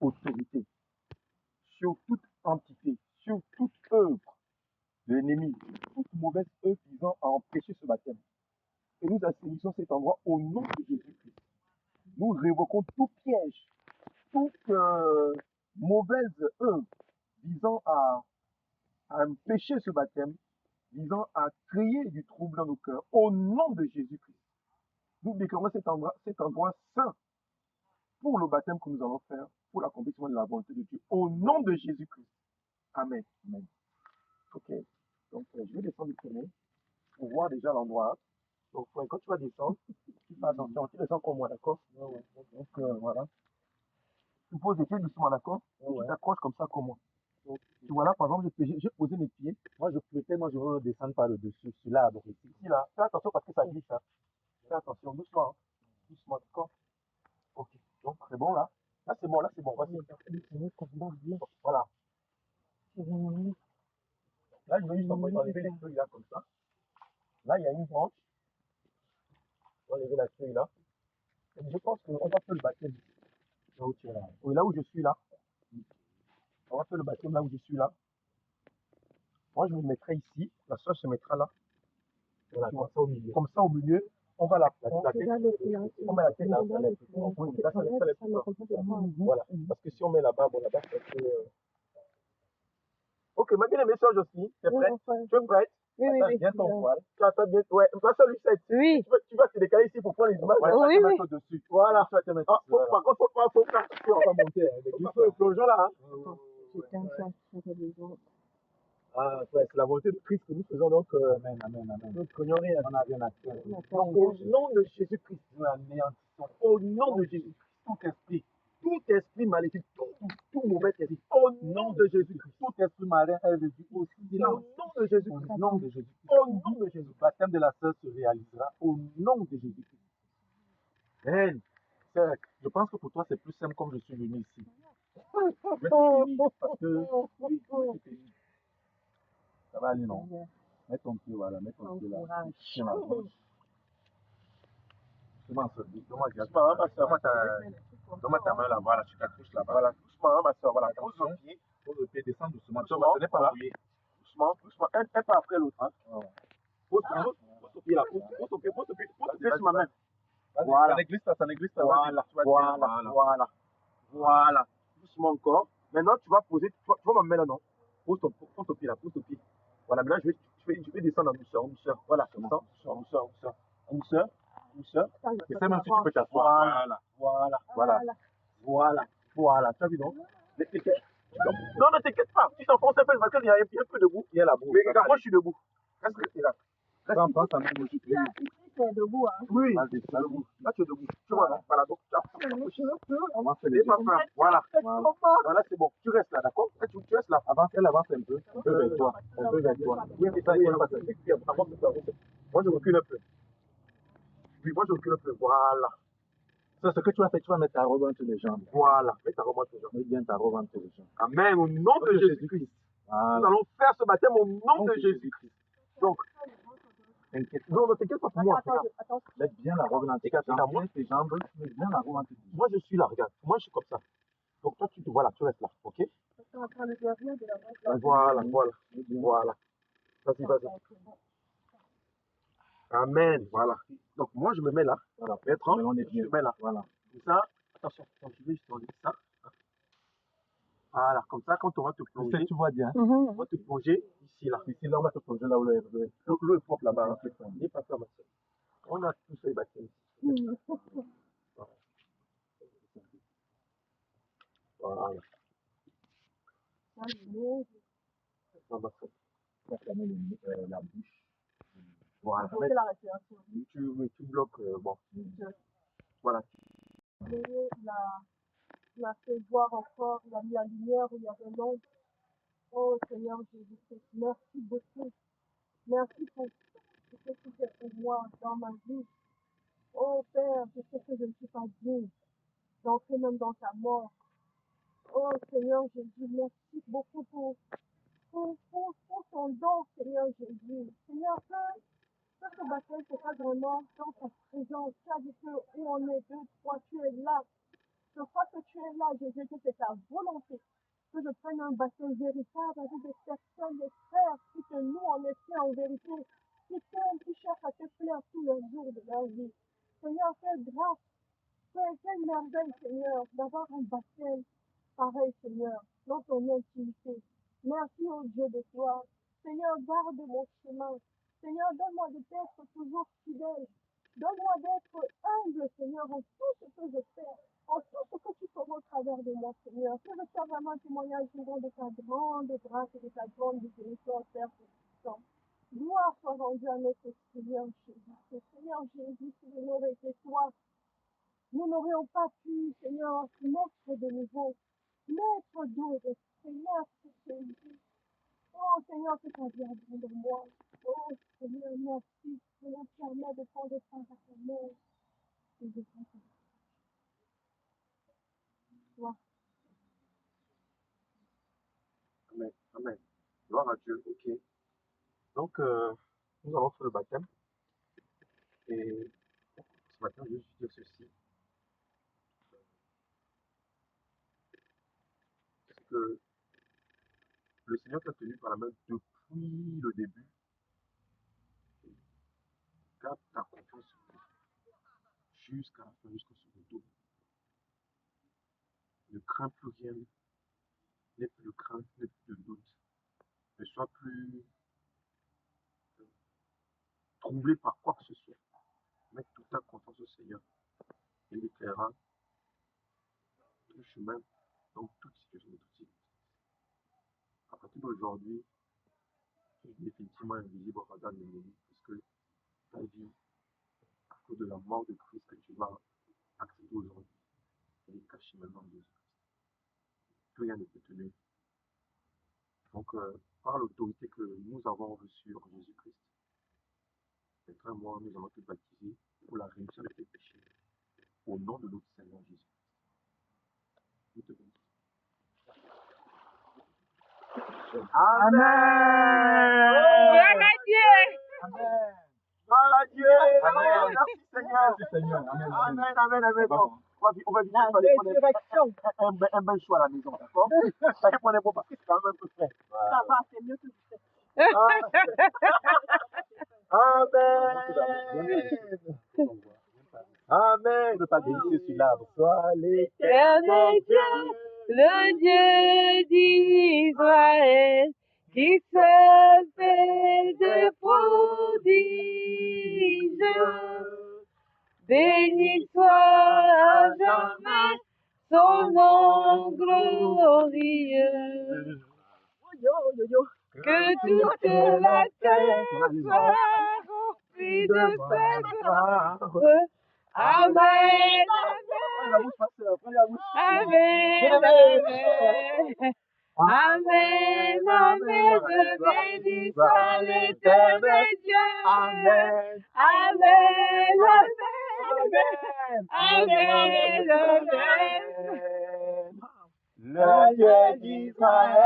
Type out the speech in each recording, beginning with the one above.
autorité, sur toute entité, sur toute œuvre de l'ennemi, toute mauvaise œuvre visant à empêcher ce baptême. Et nous assainissons cet endroit au nom de Jésus-Christ. Nous révoquons tout piège, toute mauvaise œuvre visant à empêcher ce baptême, visant à créer du trouble dans nos cœurs, au nom de Jésus-Christ. Nous déclarons cet endroit saint pour le baptême que nous allons faire, pour l'accomplissement de la volonté de Dieu, au nom de Jésus-Christ. Amen. Amen. Ok. Donc, je vais descendre du premier pour voir déjà l'endroit. Donc, quand tu vas descendre, tu fais attention, tu descends comme moi, d'accord? Donc, voilà. Tu poses les pieds doucement, d'accord? Tu t'accroches comme ça, comme moi. Donc, tu vois là, par exemple, j'ai posé mes pieds. Moi, je veux descendre par le dessus. Celui-là, donc ici, là. Fais attention parce que ça glisse, hein. Fais attention, doucement, hein. Doucement, d'accord? Ok. Donc, c'est bon, là. Là, c'est bon, là, c'est bon. Voici. Voilà. Là, je vais juste enlever les feuilles, là, comme ça. Là, il y a une branche. On va enlever la feuille, là. Et je pense qu'on va faire le baptême. Là où tu es là. Oui, là où je suis, là. On va faire le baptême là où je suis, là. Moi, je me mettrai ici. La soeur se mettra là. Voilà, comme ça au milieu. Comme ça au milieu. On va la tête. On met la tête là. Oui, là, ça lève. Voilà. Parce que si on met là-bas, bon, là-bas, c'est un peu. Ok, ma bien-aimée soeur Jocelyne, tu es prête? Tu es prête? Oui. Bien ton poil. Tu attends bien. Ouais, ma soeur Lucette. Oui. Tu vas te décaler ici pour prendre les images. Ouais, oui. Mettre dessus. Voilà. Tu vas te mettre dessus. Par contre, faut faire attention. On va monter. Il faut le plongeon là. Ah, ouais, c'est la volonté de Christ que nous faisons, donc amen. Nous ne craignons rien. On a bien accès. Donc, au nom de Jésus-Christ, nous anéantissons. Au nom de Jésus-Christ, tout esprit maléfique, tout mauvais esprit, au nom de Jésus-Christ, tout esprit marin est réduit au silence. Au nom de Jésus-Christ. Au nom de Jésus-Christ. Au nom de Jésus. Le baptême de la sœur se réalisera au nom de Jésus-Christ. Amen. Je pense que pour toi, c'est plus simple comme je suis venu ici. Je vais te bénir parce que oui, je vais te bénir. Ça va aller, non? Mets ton pied, voilà, mets ton pied là. Tiens la gauche. Doucement, donne-moi ta main là, voilà, tu t'accroches là-bas. Voilà, doucement, ma soeur, voilà. Pose le pied, descends doucement. Tu ne pas là. Doucement, un pas après l'autre. Hein. Pose ton pied là, pose ton pied sur ma main. Voilà. Ça néglisse pas. Voilà. Doucement encore. Maintenant, tu vas poser, tu vas me mettre là, non? Pose ton pied là, pose ton pied. Voilà, maintenant, je vais descendre en douceur. Voilà, comme ça. En douceur. Et ça, même si tu peux t'asseoir. Voilà. Tu as vu, non? Non, ne t'inquiète pas. Tu t'enfonces un peu parce qu'il y a un peu de boue. Il y a la boue. Mais regarde, moi, je suis debout. Reste là. C'est debout, hein. Oui, là, tu es debout. Tu vois, non? Voilà, donc, Voilà, c'est bon. Tu restes là, d'accord? Tu restes là. Avance un peu vers toi. Oui, mais ça, il va passer. Moi, je recule un peu. Oui, moi, je recule un peu. Voilà. C'est ce que tu vas faire, tu vas mettre ta robe entre les jambes. Voilà, mets ta robe entre les jambes. Mets bien ta robe entre les jambes. Amen, au nom de Jésus-Christ. Voilà. Nous allons faire ce baptême au nom de Jésus-Christ. Donc, non, ne t'inquiète pas pour moi. Mets bien la robe entre tes jambes. Tes jambes, mets bien la robe entre tes jambes. Moi, je suis là, regarde. Moi, je suis comme ça. Donc, toi, tu restes là, ok? Voilà. Vas-y. Amen, voilà. Donc, moi, je me mets là. Voilà. Je me mets là. Voilà. Comme ça, attention, je vais juste enlever ça. Voilà, comme ça, quand on va te plonger, tu vois bien. On va te plonger ici, là. Ici, là, on va te plonger là où l'eau est propre là-bas. N'aie pas peur, ma soeur. On a tout ça, les baptêmes. Voilà. La bouche. Voilà. Tu bloques, bon. Voilà. Il m'a fait voir encore, il a mis la lumière où il y avait l'ombre. Oh Seigneur Jésus-Christ, merci beaucoup. Merci pour ce que tu fais pour moi dans ma vie. Oh Père, je sais que je ne suis pas digne d'entrer même dans ta mort. Oh Seigneur Jésus, merci beaucoup pour ton don, Seigneur Jésus. Seigneur, que ce baptême, c'est pas vraiment dans ta présence. Tu as dit que où on est deux, trois, tu es là. Je crois que tu es là, Jésus, que c'est ta volonté que je prenne un baptême véritable avec des personnes, des frères qui te louent en esprit, en vérité, qui t'aiment, qui cherchent à te plaire tous les jours de leur vie. Seigneur, quelle grâce, quelle merveille, Seigneur, d'avoir un baptême pareil, Seigneur, dans ton intimité. Merci au Dieu de gloire. Seigneur, garde mon chemin. Seigneur, donne-moi d'être toujours fidèle. Donne-moi d'être humble, Seigneur, en tout ce que je fais, en tout ce que tu fais au travers de moi, Seigneur. Que je sois vraiment un témoignage vivant de ta grande grâce et de ta grande miséricorde, Père Tout-Puissant. Gloire soit rendue à notre Seigneur Jésus. Seigneur Jésus, si nous n'aurait été toi, nous n'aurions pas pu, Seigneur, naître de nouveau, naître d'eau et de Seigneur, Jésus. Oh Seigneur, que ta vie abonde de moi. Oh Seigneur, merci. Seigneur, permets de prendre part à ta mère et de prendre toi. Amen. Amen. Gloire à Dieu. Ok. Donc, nous allons faire le baptême. Et ce matin, je vais juste dire ceci. C'est que le Seigneur t'a tenu par la main depuis le début. Garde ta confiance en lui jusqu'à la fin, jusqu'au second tour. Ne crains plus rien, n'aie plus de crainte, n'aie plus de doute. Ne sois plus troublé par quoi que ce soit. Mets toute ta confiance au Seigneur. Il éclairera ton chemin dans toute situation de toute circonstance. À partir d'aujourd'hui, tu es définitivement invisible au radar de l'ennemi, parce que ta vie, à cause de la mort de Christ que tu vas accepter aujourd'hui, elle est cachée maintenant en Jésus. Plus rien ne peut te nuire. Donc, par l'autorité que nous avons reçue en Jésus-Christ, Petra et moi, nous allons te baptiser pour la rémission de tes péchés, au nom de notre Seigneur Jésus. Nous te bénissons. Amen. Gloire à Dieu. Amen. Gloire à Dieu. Amen. Merci Seigneur. Merci Seigneur. Amen. Amen, amen, amen. Bon. On va vite La résurrection. un bel choix à la maison, d'accord? Ça répondait pas parce que c'est quand même un peu frais. Ça va, c'est mieux que je fais. Amen. Amen. Ne pas bénir celui-là. Sois Éternel Dieu, le Dieu d'Israël, qui se fait de prodiges. Béni soit à jamais son nom glorieux. Que toute la terre soit remplie de sa gloire. Amen, amen, amen, amen, amen, béni soit l'éternel Dieu. Amen. Amen, Amen. amen, amen. Le Dieu d'Israël.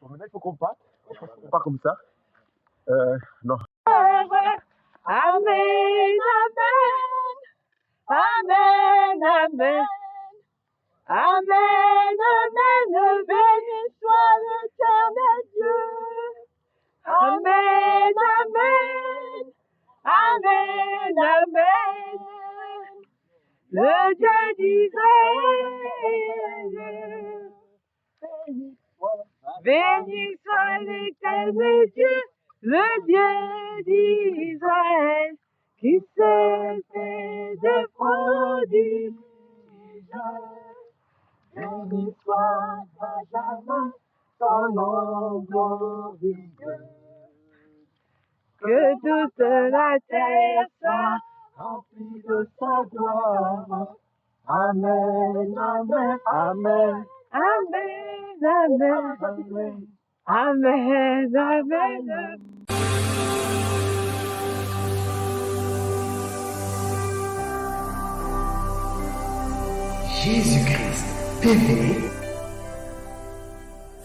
Bon, maintenant, il faut qu'on parte. On part comme ça. Non. Amen, amen, amen, amen, amen, amen, béni soit l'éternel Dieu. Amen, amen, amen, amen, le Dieu d'Israël. Béni soit l'éternel Dieu, le Dieu d'Israël, qui se fait de prodiges. Béni soit à jamais ton nom glorieux. Que toute la terre soit Rempli de sa gloire. Amen, amen, amen. Amen, amen, Amen. amen, amen. Jésus-Christ TV,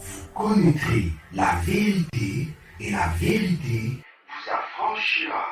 vous connaîtrez la vérité et la vérité vous affranchira.